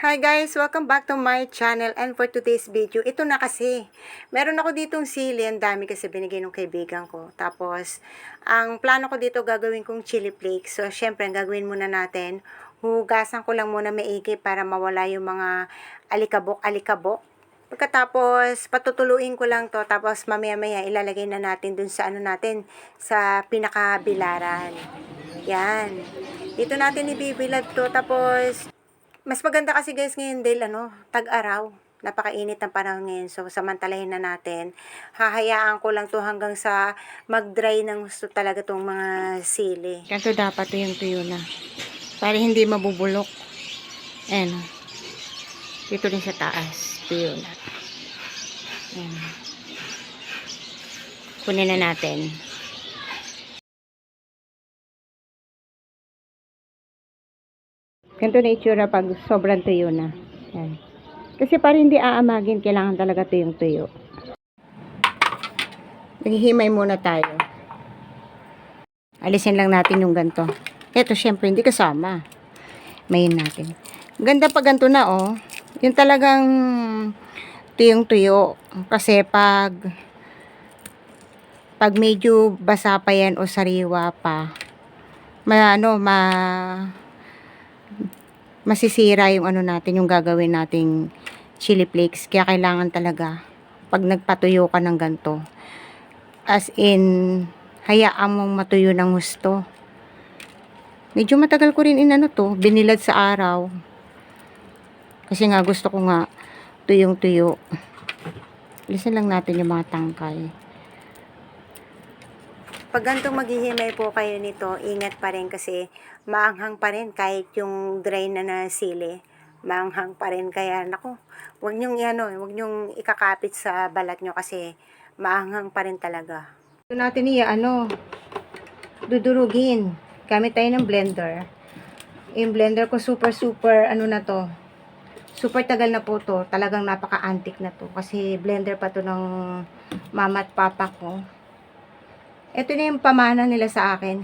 Hi guys! Welcome back to my channel, and for today's video, ito na kasi. Meron ako ditong sili, ang dami kasi binigay ng kaibigan ko. Tapos, ang plano ko dito gagawin kong chili flakes. So, syempre, ang gagawin muna natin, hugasan ko lang muna maigi para mawala yung mga alikabok-alikabok. Pagkatapos, patutuluin ko lang to, tapos mamaya-maya ilalagay na natin dun sa ano natin, sa pinakabilaran. Yan. Dito natin ibibilad to, tapos mas maganda kasi guys ngayon dahil tag-araw. Napakainit ng panahon ngayon. So, samantalahin na natin. Hahayaan ko lang to hanggang sa mag-dry ng gusto talaga tong mga sili. Ganito dapat yung tuyo na. Para hindi mabubulok. Ayan. Dito din sa taas. Tuyo na. Ayan. Kunin na natin. Ganito na itsura pag sobrang tuyo na. Yan. Kasi para hindi aamagin, kailangan talaga tuyong tuyo. Naghihimay muna tayo. Alisin lang natin yung ganito. Ito syempre hindi kasama. Mayin natin. Ganda pag ganito na oh. Yung talagang tuyong tuyo. Kasi pag medyo basa pa yan o sariwa pa, masisira yung natin, yung gagawin nating chili flakes. Kaya kailangan talaga pag nagpatuyo ka ng ganito, as in hayaan mong matuyo ng gusto. Medyo matagal ko rin binilad sa araw kasi nga gusto ko nga tuyong tuyo. Lisan lang natin yung mga tangkay. Pag ganitong maghihimay po kayo nito, ingat pa rin kasi maanghang pa rin kahit yung dry na sili. Maanghang pa rin, kaya naku, huwag niyong ikakapit sa balat nyo kasi maanghang pa rin talaga. Ito natin dudurugin. Gamit tayo ng blender. Yung blender ko super na to. Super tagal na po to. Talagang napaka-antique na to. Kasi blender pa to ng mama at papa ko. Ito na yung pamana nila sa akin.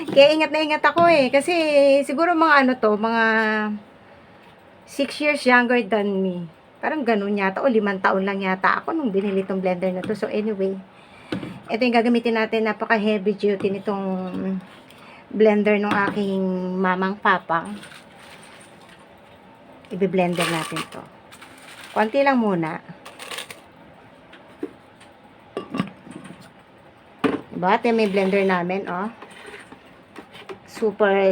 Kaya ingat na ingat ako kasi siguro mga mga 6 years younger than me. Parang ganun yata, o 5 taon lang yata ako nung binili tong blender na to. So anyway, ito yung gagamitin natin. Napaka heavy duty nitong blender ng aking mamang papa. Ibi-blender natin to. Konti lang muna. Diba? Ito may blender namin, oh. Super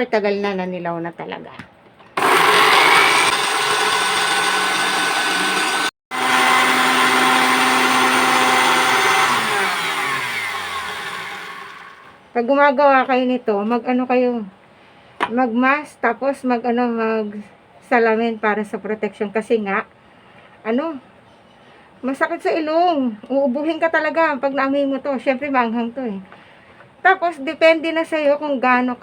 tagal na nanilaw na talaga. Pag gumagawa kayo nito, mag-mask, tapos mag-salamin para sa protection kasi nga, masakit sa ilong. Uubuhin ka talaga pag naamoy mo to. Syempre, maanghang to Tapos, depende na sa'yo kung gaano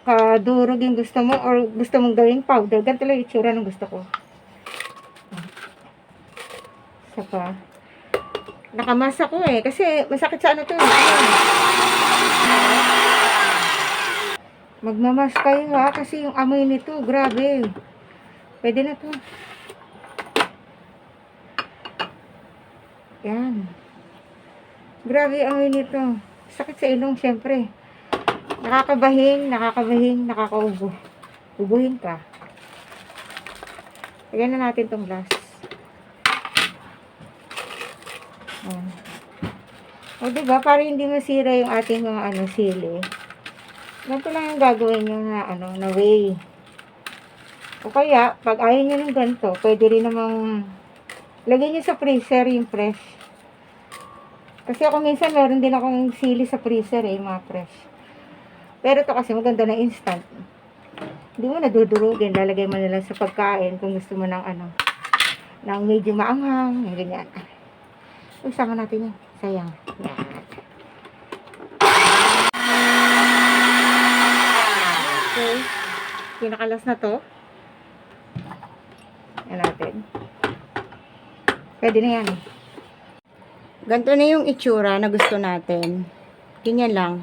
kadurog yung gusto mo or gusto mong gawing powder. Ganito lang yung itsura ng gusto ko. Saka, nakamasa ko kasi masakit sa to Magmamas kayo kasi yung amoy nito, grabe. Pwede na to. Yan. Grabe ang amoy nito. Sakit sa ilong, syempre. Nakakaubo. Ubuhin ka. Lagyan na natin tong glass. O diba, para hindi masira yung ating mga sili. Ganito lang yung gagawin nyo na way. O kaya, pag ayaw nyo ng ganito, pwede rin namang lagyan nyo sa freezer yung fresh. Kasi ako minsan meron din akong sili sa freezer mga fresh. Pero ito kasi maganda na instant. Hindi mo nadudurugin, lalagay mo na lang sa pagkain kung gusto mo ng ng medyo maanghang, yung ganyan. Usama natin yan. Sayang. Yan. Okay. Pinakalas na to. Yan natin. Pwede na yan. Ganito na yung itsura na gusto natin. Ganyan lang.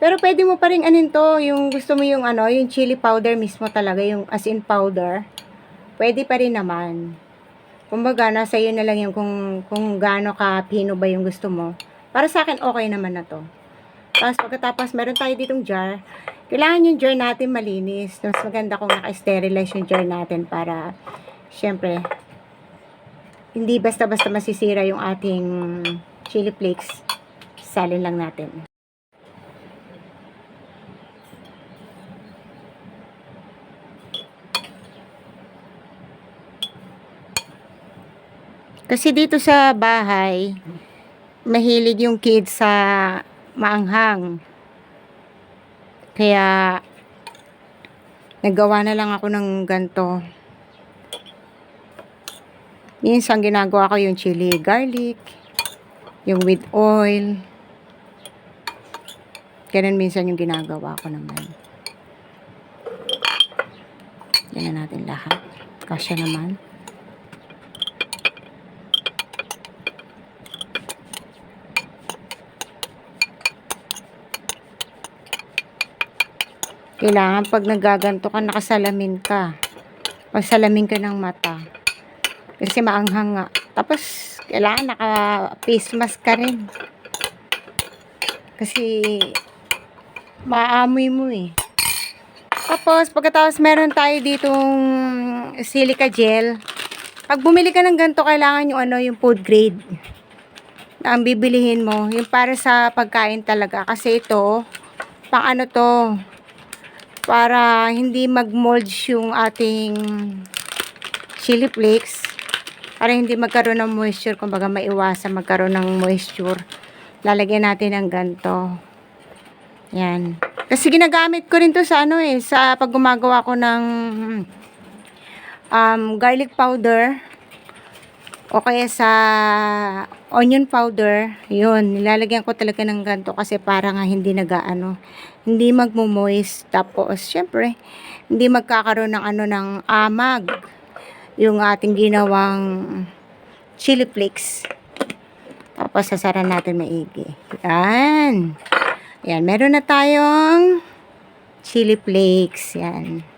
Pero pwede mo pa rin anin to, yung gusto mo yung ano, yung chili powder mismo talaga, yung as in powder. Pwede pa rin naman. Kumbaga, nasa iyo na lang yung kung gaano ka pino ba yung gusto mo. Para sa akin, okay naman na to. Tapos pagkatapos, meron tayo ditong jar. Kailangan yung jar natin malinis. Mas maganda kung naka-sterilize yung jar natin para, syempre, hindi basta-basta masisira yung ating chili flakes. Salin lang natin. Kasi dito sa bahay, mahilig yung kids sa maanghang. Kaya, naggawa na lang ako ng ganto. Minsan ginagawa ko yung chili garlic, yung with oil. Ganun minsan yung ginagawa ko naman. Yan na natin lahat. Kasya naman. Kailangan pag nagaganto ka, nakasalamin ka. Pagsalamin ka ng mata. Kasi maanghang nga. Tapos, kailangan naka-face mask ka rin. Kasi, maamoy mo eh. Tapos, pagkatapos meron tayo ditong silica gel. Pag bumili ka ng ganito, kailangan yung ano, yung food grade. Na ang bibilihin mo, yung para sa pagkain talaga. Kasi ito, pang ano to, para hindi mag-mold yung ating chili flakes, para hindi magkaroon ng moisture, kumbaga maiwasan magkaroon ng moisture, lalagyan natin ng ganito. Yan, kasi ginagamit ko rin to sa ano eh, sa pag gumagawa ko ng garlic powder o kaya sa onion powder. Yun, nilalagyan ko talaga ng ganito kasi para nga hindi nagaano, hindi magmo-moist. Tapos syempre hindi magkakaroon ng ano, ng amag yung ating ginawang chili flakes. Tapos sasara natin maigi. Yan, yan, meron na tayong chili flakes. Yan.